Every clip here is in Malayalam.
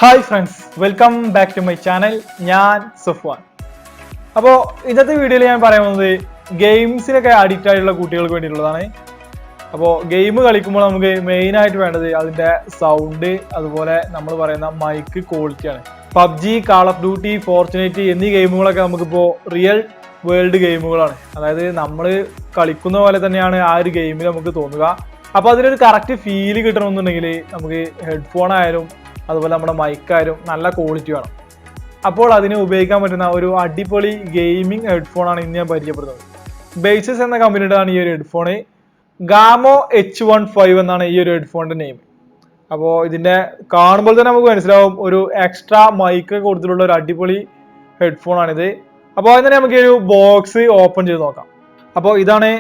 Hi friends, welcome back to my channel. ഞാൻ സഫ്വാൻ. അപ്പോൾ ഇന്നത്തെ വീഡിയോയിൽ ഞാൻ പറയാൻ പോകുന്നത് ഗെയിംസിനൊക്കെ അഡിക്റ്റ് ആയിട്ടുള്ള കുട്ടികൾക്ക് വേണ്ടിയിട്ടുള്ളതാണ്. അപ്പോൾ ഗെയിം കളിക്കുമ്പോൾ നമുക്ക് മെയിനായിട്ട് വേണ്ടത് അതിൻ്റെ സൗണ്ട്, അതുപോലെ നമ്മൾ പറയുന്ന മൈക്ക് ക്വാളിറ്റിയാണ്. പബ്ജി, കാൾ ഓഫ് ഡ്യൂട്ടി, ഫോർച്യൂനേറ്റ് എന്നീ ഗെയിമുകളൊക്കെ നമുക്കിപ്പോൾ റിയൽ വേൾഡ് ഗെയിമുകളാണ്. അതായത് നമ്മൾ കളിക്കുന്ന പോലെ തന്നെയാണ് ആ ഒരു ഗെയിമിൽ നമുക്ക് തോന്നുക. അപ്പോൾ അതിനൊരു കറക്റ്റ് ഫീല് കിട്ടണമെന്നുണ്ടെങ്കിൽ നമുക്ക് ഹെഡ്ഫോൺ ആയാലും അതുപോലെ നമ്മുടെ മൈക്കായാലും നല്ല ക്വാളിറ്റി വേണം. അപ്പോൾ അതിന് ഉപയോഗിക്കാൻ പറ്റുന്ന ഒരു അടിപൊളി ഗെയിമിംഗ് ഹെഡ്ഫോണാണ് ഇന്ന് ഞാൻ പരിചയപ്പെടുന്നത്. ബേസസ് എന്ന കമ്പനിയുടെയാണ് ഈ ഒരു ഹെഡ്ഫോണ്. ഗാമോ H15 എന്നാണ് ഈ ഒരു ഹെഡ്ഫോണിന്റെ നെയിം. അപ്പോൾ ഇതിന്റെ കാണുമ്പോൾ തന്നെ നമുക്ക് മനസ്സിലാവും ഒരു എക്സ്ട്രാ മൈക്ക് കൊടുത്തിട്ടുള്ള ഒരു അടിപൊളി ഹെഡ്ഫോണാണിത്. അപ്പോൾ അതിന് നമുക്ക് ഒരു ബോക്സ് ഓപ്പൺ ചെയ്ത് നോക്കാം. അപ്പോൾ ഇതാണ്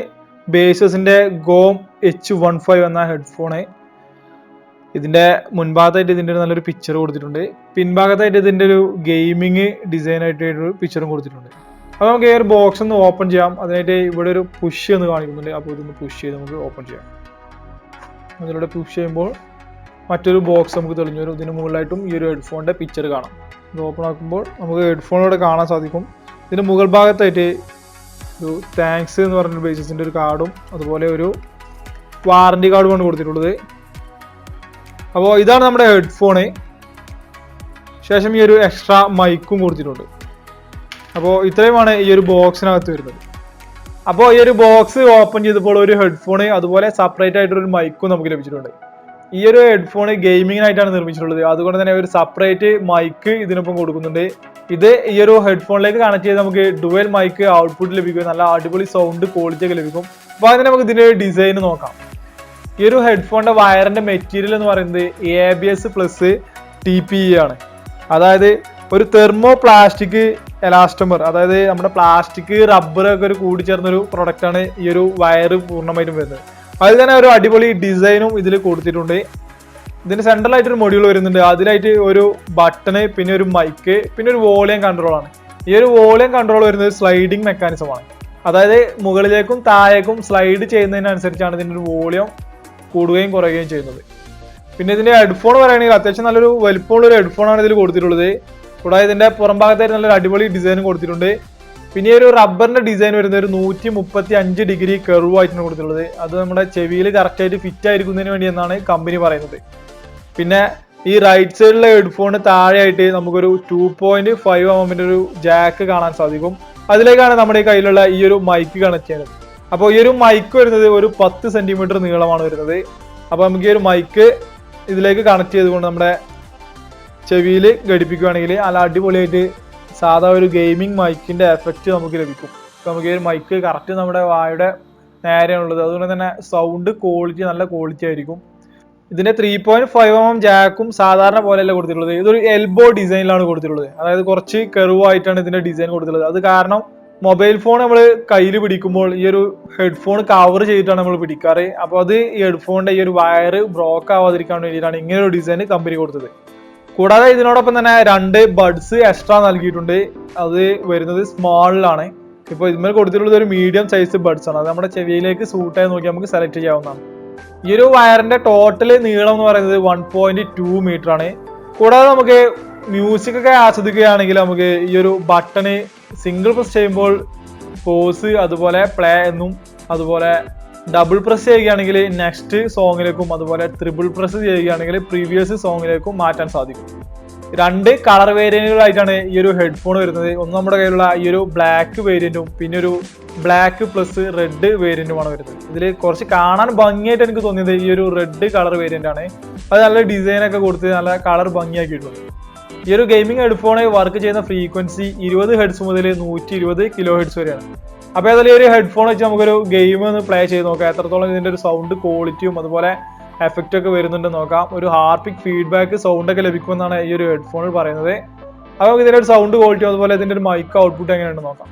ബേസസിന്റെ ഗോം H15 എന്ന ഹെഡ്ഫോണ്. ഇതിന്റെ മുൻഭാഗത്തായിട്ട് ഇതിന്റെ നല്ലൊരു പിക്ചർ കൊടുത്തിട്ടുണ്ട്, പിൻഭാഗത്തായിട്ട് ഇതിന്റെ ഒരു ഗെയിമിങ് ഡിസൈൻ ആയിട്ട് ഒരു പിക്ചറും കൊടുത്തിട്ടുണ്ട്. അപ്പോൾ നമുക്ക് ഈ ഒരു ബോക്സ് ഒന്ന് ഓപ്പൺ ചെയ്യാം. അതിനായിട്ട് ഇവിടെ ഒരു പുഷ് എന്ന് കാണിക്കുന്നുണ്ട്. അപ്പോൾ ഇതൊന്ന് പുഷ് ചെയ്ത് നമുക്ക് ഓപ്പൺ ചെയ്യാം. അതിലൂടെ പുഷ് ചെയ്യുമ്പോൾ മറ്റൊരു ബോക്സ് നമുക്ക് തെളിഞ്ഞു വരും. ഇതിന് മുകളിലായിട്ടും ഈ ഒരു ഹെഡ്ഫോണിന്റെ പിക്ചർ കാണാം. ഇത് ഓപ്പൺ ആക്കുമ്പോൾ നമുക്ക് ഹെഡ്ഫോണിലൂടെ കാണാൻ സാധിക്കും. ഇതിന്റെ മുകൾ ഭാഗത്തായിട്ട് ഒരു താങ്ക്സ് എന്ന് പറഞ്ഞൊരു ബേസിന്റെ ഒരു കാർഡും അതുപോലെ ഒരു വാറന്റി കാർഡുമാണ് കൊടുത്തിട്ടുള്ളത്. അപ്പോൾ ഇതാണ് നമ്മുടെ ഹെഡ്ഫോണ്. ശേഷം ഈ ഒരു എക്സ്ട്രാ മൈക്കും കൊടുത്തിട്ടുണ്ട്. അപ്പോൾ ഇത്രയുമാണ് ഈ ഒരു ബോക്സിനകത്ത് വരുന്നത്. അപ്പോൾ ഈ ഒരു ബോക്സ് ഓപ്പൺ ചെയ്തപ്പോൾ ഒരു ഹെഡ്ഫോണ് അതുപോലെ സെപ്പറേറ്റ് ആയിട്ടൊരു മൈക്കും നമുക്ക് ലഭിച്ചിട്ടുണ്ട്. ഈ ഒരു ഹെഡ്ഫോൺ ഗെയിമിങ്ങിനായിട്ടാണ് നിർമ്മിച്ചിട്ടുള്ളത്. അതുകൊണ്ട് തന്നെ ഒരു സെപ്പറേറ്റ് മൈക്ക് ഇതിനൊപ്പം കൊടുക്കുന്നുണ്ട്. ഇത് ഈ ഒരു ഹെഡ്ഫോണിലേക്ക് കണക്ട് ചെയ്ത് നമുക്ക് ഡുവൽ മൈക്ക് ഔട്ട്പുട്ട് ലഭിക്കും. നല്ല അടിപൊളി സൗണ്ട് ക്വാളിറ്റി ഒക്കെ ലഭിക്കും. അപ്പോൾ അതിന് നമുക്ക് ഇതിന്റെ ഡിസൈൻ നോക്കാം. ഈ ഒരു ഹെഡ്ഫോണിന്റെ വയറിന്റെ മെറ്റീരിയൽ എന്ന് പറയുന്നത് ABS പ്ലസ് TPE ആണ്. അതായത് ഒരു തെർമോ പ്ലാസ്റ്റിക് എലാസ്റ്റമർ, അതായത് നമ്മുടെ പ്ലാസ്റ്റിക് റബ്ബർ ഒക്കെ ഒരു കൂടിച്ചേർന്നൊരു പ്രൊഡക്റ്റ് ആണ് ഈ ഒരു വയർ പൂർണ്ണമായിട്ടും വരുന്നത്. അതിൽ തന്നെ ഒരു അടിപൊളി ഡിസൈനും ഇതിൽ കൊടുത്തിട്ടുണ്ട്. ഇതിന് സെൻട്രലായിട്ട് ഒരു മൊഡ്യൂൾ വരുന്നുണ്ട്. അതിലായിട്ട് ഒരു ബട്ടണ്, പിന്നെ ഒരു മൈക്ക്, പിന്നെ ഒരു വോളിയം കൺട്രോൾ ആണ്. ഈ ഒരു വോളിയം കൺട്രോൾ വരുന്നത് സ്ലൈഡിങ് മെക്കാനിസമാണ്. അതായത് മുകളിലേക്കും താഴേക്കും സ്ലൈഡ് ചെയ്യുന്നതിനനുസരിച്ചാണ് ഇതിൻ്റെ ഒരു വോളിയം കൂടുകയും കുറയുകയും ചെയ്യുന്നത്. പിന്നെ ഇതിന്റെ ഹെഡ്ഫോൺ പറയുകയാണെങ്കിൽ അത്യാവശ്യം നല്ലൊരു വലിപ്പമുള്ള ഒരു ഹെഡ്ഫോണാണ് ഇതിൽ കൊടുത്തിട്ടുള്ളത്. കൂടാതെ ഇതിന്റെ പുറം ഭാഗത്തായിട്ട് നല്ലൊരു അടിപൊളി ഡിസൈനും കൊടുത്തിട്ടുണ്ട്. പിന്നെ ഒരു റബ്ബറിന്റെ ഡിസൈൻ വരുന്നത് ഒരു 135 ഡിഗ്രി കർവ് ആയിട്ടാണ് കൊടുത്തിട്ടുള്ളത്. അത് നമ്മുടെ ചെവിയിൽ കറക്റ്റ് ആയിട്ട് ഫിറ്റ് ആയിരിക്കുന്നതിന് വേണ്ടി എന്നാണ് കമ്പനി പറയുന്നത്. പിന്നെ ഈ റൈറ്റ് സൈഡിലെ ഹെഡ്ഫോണിന് താഴെയായിട്ട് നമുക്കൊരു 2.5 mm ഒരു ജാക്ക് കാണാൻ സാധിക്കും. അതിലേക്കാണ് നമ്മുടെ കയ്യിലുള്ള ഈ ഒരു മൈക്ക് കണക്ട് ചെയ്യുന്നത്. അപ്പോൾ ഈ ഒരു മൈക്ക് വരുന്നത് ഒരു 10 സെന്റിമീറ്റർ നീളമാണ് വരുന്നത്. അപ്പോൾ നമുക്ക് ഈ ഒരു മൈക്ക് ഇതിലേക്ക് കണക്ട് ചെയ്തുകൊണ്ട് നമ്മുടെ ചെവിയിൽ ഘടിപ്പിക്കുകയാണെങ്കിൽ നല്ല അടിപൊളിയായിട്ട് സാധാ ഒരു ഗെയിമിംഗ് മൈക്കിന്റെ എഫക്റ്റ് നമുക്ക് ലഭിക്കും. അപ്പോൾ നമുക്ക് ഈ ഒരു മൈക്ക് കറക്റ്റ് നമ്മുടെ വായുടെ നേരെയാണുള്ളത്. അതുകൊണ്ട് തന്നെ സൗണ്ട് ക്വാളിറ്റി നല്ല ക്വാളിറ്റി ആയിരിക്കും. ഇതിന്റെ 3.5 mm ജാക്കും സാധാരണ പോലെയല്ല കൊടുത്തിട്ടുള്ളത്. ഇതൊരു എൽബോ ഡിസൈനിലാണ് കൊടുത്തിട്ടുള്ളത്. അതായത് കുറച്ച് കർവായിട്ടാണ് ഇതിന്റെ ഡിസൈൻ കൊടുത്തിട്ടുള്ളത്. അത് കാരണം മൊബൈൽ ഫോൺ നമ്മൾ കയ്യിൽ പിടിക്കുമ്പോൾ ഈ ഒരു ഹെഡ്ഫോൺ കവർ ചെയ്തിട്ടാണ് നമ്മൾ പിടിക്കാറ്. അപ്പോൾ അത് ഈ ഹെഡ്ഫോണിന്റെ ഈ ഒരു വയർ ബ്രോക്ക് ആവാതിരിക്കാൻ വേണ്ടിയിട്ടാണ് ഇങ്ങനെ ഒരു ഡിസൈൻ കമ്പനി കൊടുത്തത്. കൂടാതെ ഇതിനോടൊപ്പം തന്നെ 2 ബഡ്സ് എക്സ്ട്രാ നൽകിയിട്ടുണ്ട്. അത് വരുന്നത് സ്മാളിലാണ്. ഇപ്പോൾ ഇതിന്മേൽ കൊടുത്തിട്ടുള്ളത് ഒരു മീഡിയം സൈസ് ബഡ്സ് ആണ്. അത് നമ്മുടെ ചെവിയിലേക്ക് സൂട്ടായി നോക്കി നമുക്ക് സെലക്ട് ചെയ്യാവുന്നതാണ്. ഈ ഒരു വയറിന്റെ ടോട്ടൽ നീളം എന്ന് പറയുന്നത് 1.2 മീറ്റർ ആണ്. കൂടാതെ നമുക്ക് മ്യൂസിക് ഒക്കെ ആസ്വദിക്കുകയാണെങ്കിൽ നമുക്ക് ഈ ഒരു ബട്ടണ് സിംഗിൾ പ്രസ് ചെയ്യുമ്പോൾ പോസ്, അതുപോലെ പ്ലേ എന്നും, അതുപോലെ ഡബിൾ പ്രസ് ചെയ്യുകയാണെങ്കിൽ നെക്സ്റ്റ് സോങ്ങിലേക്കും, അതുപോലെ ട്രിപ്പിൾ പ്രസ് ചെയ്യുകയാണെങ്കിൽ പ്രീവിയസ് സോങ്ങിലേക്കും മാറ്റാൻ സാധിക്കും. 2 കളർ വേരിയന്റുകളായിട്ടാണ് ഈ ഒരു ഹെഡ്ഫോൺ വരുന്നത്. ഒന്ന് നമ്മുടെ കയ്യിലുള്ള ഈ ഒരു ബ്ലാക്ക് വേരിയന്റും പിന്നെ ഒരു ബ്ലാക്ക് പ്ലസ് റെഡ് വേരിയന്റുമാണ് വരുന്നത്. ഇതിൽ കുറച്ച് കാണാൻ ഭംഗിയായിട്ട് എനിക്ക് തോന്നിയത് ഈ ഒരു റെഡ് കളർ വേരിയന്റ് ആണ്. അത് നല്ല ഡിസൈനൊക്കെ കൊടുത്ത് നല്ല കളർ ഭംഗിയാക്കിയിട്ടുണ്ട്. ഈ ഒരു ഗെയിമിംഗ് ഹെഡ്ഫോൺ വർക്ക് ചെയ്യുന്ന ഫ്രീക്വൻസി 20 ഹെർട്സ് മുതൽ 120 കിലോ ഹെർട്സ് വരെയാണ്. അപ്പോൾ ഏതായാലും ഈ ഒരു ഹെഡ്ഫോൺ വെച്ച് നമുക്കൊരു ഗെയിം ഒന്ന് പ്ലേ ചെയ്ത് നോക്കാം. എത്രത്തോളം ഇതിന്റെ ഒരു സൗണ്ട് ക്വാളിറ്റിയും അതുപോലെ എഫക്റ്റ് ഒക്കെ വരുന്നുണ്ട് നോക്കാം. ഒരു ഹാർപ്പിക് ഫീഡ്ബാക്ക് സൗണ്ട് ഒക്കെ ലഭിക്കുമെന്നാണ് ഈ ഒരു ഹെഡ്ഫോണിൽ പറയുന്നത്. അപ്പോൾ നമുക്ക് ഇതിന്റെ ഒരു സൗണ്ട് ക്വാളിറ്റിയും അതുപോലെ ഇതിന്റെ ഒരു മൈക്ക് ഔട്ട്പുട്ട് എങ്ങനെയുണ്ട് നോക്കാം.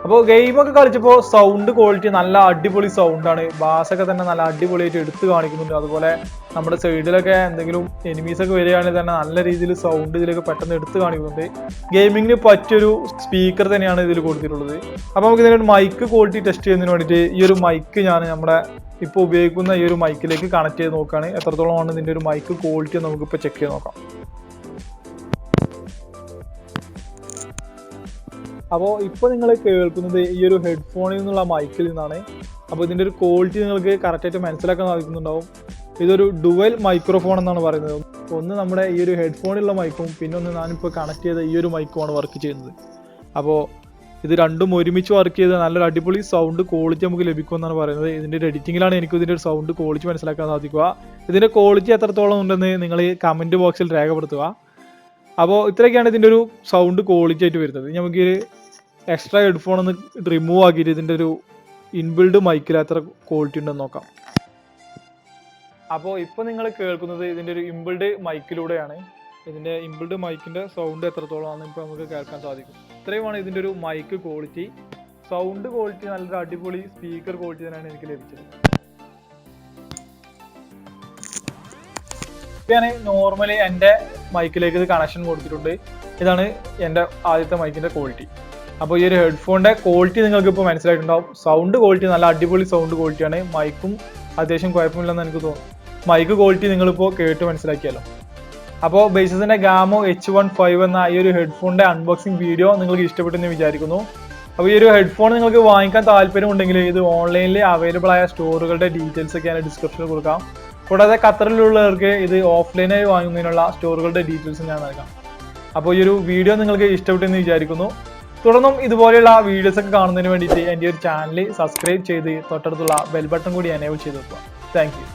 അപ്പോൾ ഗെയിമൊക്കെ കളിച്ചപ്പോൾ സൗണ്ട് ക്വാളിറ്റി നല്ല അടിപൊളി സൗണ്ടാണ്. ബാസൊക്കെ തന്നെ നല്ല അടിപൊളിയായിട്ട് എടുത്ത് കാണിക്കുന്നുണ്ട്. അതുപോലെ നമ്മുടെ സൈഡിലൊക്കെ എന്തെങ്കിലും എനിമീസൊക്കെ വരികയാണെങ്കിൽ തന്നെ നല്ല രീതിയിൽ സൗണ്ട് ഇതിലൊക്കെ പെട്ടെന്ന് എടുത്ത് കാണിക്കുന്നുണ്ട്. ഗെയിമിങ്ങിന് പറ്റിയൊരു സ്പീക്കർ തന്നെയാണ് ഇതിൽ കൊടുത്തിട്ടുള്ളത്. അപ്പോൾ നമുക്ക് ഇതിനൊരു മൈക്ക് ക്വാളിറ്റി ടെസ്റ്റ് ചെയ്യുന്നതിന് വേണ്ടിയിട്ട് ഈ ഒരു മൈക്ക് ഞാൻ നമ്മുടെ ഇപ്പോൾ ഉപയോഗിക്കുന്ന ഈ ഒരു മൈക്കിലേക്ക് കണക്ട് ചെയ്ത് നോക്കുകയാണ്. എത്രത്തോളമാണ് ഇതിൻ്റെ ഒരു മൈക്ക് ക്വാളിറ്റി നമുക്കിപ്പോൾ ചെക്ക് ചെയ്ത് നോക്കാം. അപ്പോൾ ഇപ്പോൾ നിങ്ങൾ കേൾക്കുന്നത് ഈ ഒരു ഹെഡ്ഫോണിൽ നിന്നുള്ള മൈക്കിൽ നിന്നാണ്. അപ്പോൾ ഇതിൻ്റെ ഒരു ക്വാളിറ്റി നിങ്ങൾക്ക് കറക്റ്റായിട്ട് മനസ്സിലാക്കാൻ സാധിക്കുന്നുണ്ടാവും. ഇതൊരു ഡുവൽ മൈക്രോഫോൺ എന്നാണ് പറയുന്നത്. ഒന്ന് നമ്മുടെ ഈ ഒരു ഹെഡ്ഫോണിലുള്ള മൈക്കും പിന്നെ ഒന്ന് ഞാനിപ്പോൾ കണക്ട് ചെയ്ത ഈ ഒരു മൈക്കുമാണ് വർക്ക് ചെയ്യുന്നത്. അപ്പോൾ ഇത് രണ്ടും ഒരുമിച്ച് വർക്ക് ചെയ്ത് നല്ലൊരു അടിപൊളി സൗണ്ട് ക്വാളിറ്റി നമുക്ക് ലഭിക്കുമെന്നാണ് പറയുന്നത്. ഇതിൻ്റെ ഒരു എഡിറ്റിങ്ങിലാണ് എനിക്ക് ഇതിൻ്റെ ഒരു സൗണ്ട് ക്വാളിറ്റി മനസ്സിലാക്കാൻ സാധിക്കുക. ഇതിൻ്റെ ക്വാളിറ്റി എത്രത്തോളം ഉണ്ടെന്ന് നിങ്ങൾ കമൻറ്റ് ബോക്സിൽ രേഖപ്പെടുത്തുക. അപ്പോൾ ഇത്രയൊക്കെയാണ് ഇതിൻ്റെ ഒരു സൗണ്ട് ക്വാളിറ്റി ആയിട്ട് വരുന്നത്. നമുക്ക് ഈ എക്സ്ട്രാ ഹെഡ്ഫോൺ ഒന്ന് റിമൂവ് ആക്കിയിട്ട് ഇതിൻ്റെ ഒരു ഇൻബിൽഡ് മൈക്കിൽ എത്ര ക്വാളിറ്റി ഉണ്ടെന്ന് നോക്കാം. അപ്പോൾ ഇപ്പോൾ നിങ്ങൾ കേൾക്കുന്നത് ഇതിൻ്റെ ഒരു ഇൻബിൽഡ് മൈക്കിലൂടെയാണ്. ഇതിൻ്റെ ഇൻബിൽഡ് മൈക്കിൻ്റെ സൗണ്ട് എത്രത്തോളമാണെന്ന് ഇപ്പോൾ നമുക്ക് കേൾക്കാൻ സാധിക്കും. ഇത്രയുമാണ് ഇതിൻ്റെ ഒരു മൈക്ക് ക്വാളിറ്റി. സൗണ്ട് ക്വാളിറ്റി നല്ലൊരു അടിപൊളി സ്പീക്കർ ക്വാളിറ്റി തന്നെയാണ് എനിക്ക് ലഭിച്ചത്. ഞാൻ നോർമലി എൻ്റെ മൈക്കിലേക്ക് ഇത് കണക്ഷൻ കൊടുത്തിട്ടുണ്ട്. ഇതാണ് എൻ്റെ ആദ്യത്തെ മൈക്കിൻ്റെ ക്വാളിറ്റി. അപ്പോൾ ഈ ഒരു ഹെഡ്ഫോണിൻ്റെ ക്വാളിറ്റി നിങ്ങൾക്ക് ഇപ്പോൾ മനസ്സിലായിട്ടുണ്ടാവും. സൗണ്ട് ക്വാളിറ്റി നല്ല അടിപൊളി സൗണ്ട് ക്വാളിറ്റിയാണ്. മൈക്കും അത്യാവശ്യം കുഴപ്പമില്ലെന്ന് എനിക്ക് തോന്നുന്നു. മൈക്ക് ക്വാളിറ്റി നിങ്ങളിപ്പോൾ കേട്ട് മനസ്സിലാക്കിയല്ലോ. അപ്പോൾ ബേസിസിൻ്റെ ഗാമോ H15 എന്ന ഈ ഒരു ഹെഡ്ഫോണിൻ്റെ അൺബോക്സിംഗ് വീഡിയോ നിങ്ങൾക്ക് ഇഷ്ടപ്പെട്ടെന്ന് വിചാരിക്കുന്നു. അപ്പോൾ ഈ ഒരു ഹെഡ്ഫോൺ നിങ്ങൾക്ക് വാങ്ങിക്കാൻ താല്പര്യമുണ്ടെങ്കിൽ ഇത് ഓൺലൈനിൽ അവൈലബിൾ ആയ സ്റ്റോറുകളുടെ ഡീറ്റെയിൽസ് ഒക്കെ ഞാൻ ഡിസ്ക്രിപ്ഷനിൽ കൊടുക്കാം. കൂടാതെ ഖത്തറിലുള്ളവർക്ക് ഇത് ഓഫ്ലൈനായി വാങ്ങുന്നതിനുള്ള സ്റ്റോറുകളുടെ ഡീറ്റെയിൽസ് ഞാൻ നൽകാം. അപ്പോൾ ഈ ഒരു വീഡിയോ നിങ്ങൾക്ക് ഇഷ്ടപ്പെട്ടെന്ന് വിചാരിക്കുന്നു. തുടർന്നും ഇതുപോലെയുള്ള വീഡിയോസ് ഒക്കെ കാണുന്നതിന് വേണ്ടിയിട്ട് എൻ്റെ ഒരു ചാനൽ സബ്സ്ക്രൈബ് ചെയ്ത് തൊട്ടടുത്തുള്ള ബെൽ ബട്ടൺ കൂടി എനേബിൾ ചെയ്ത് വെക്കുക. Thank you.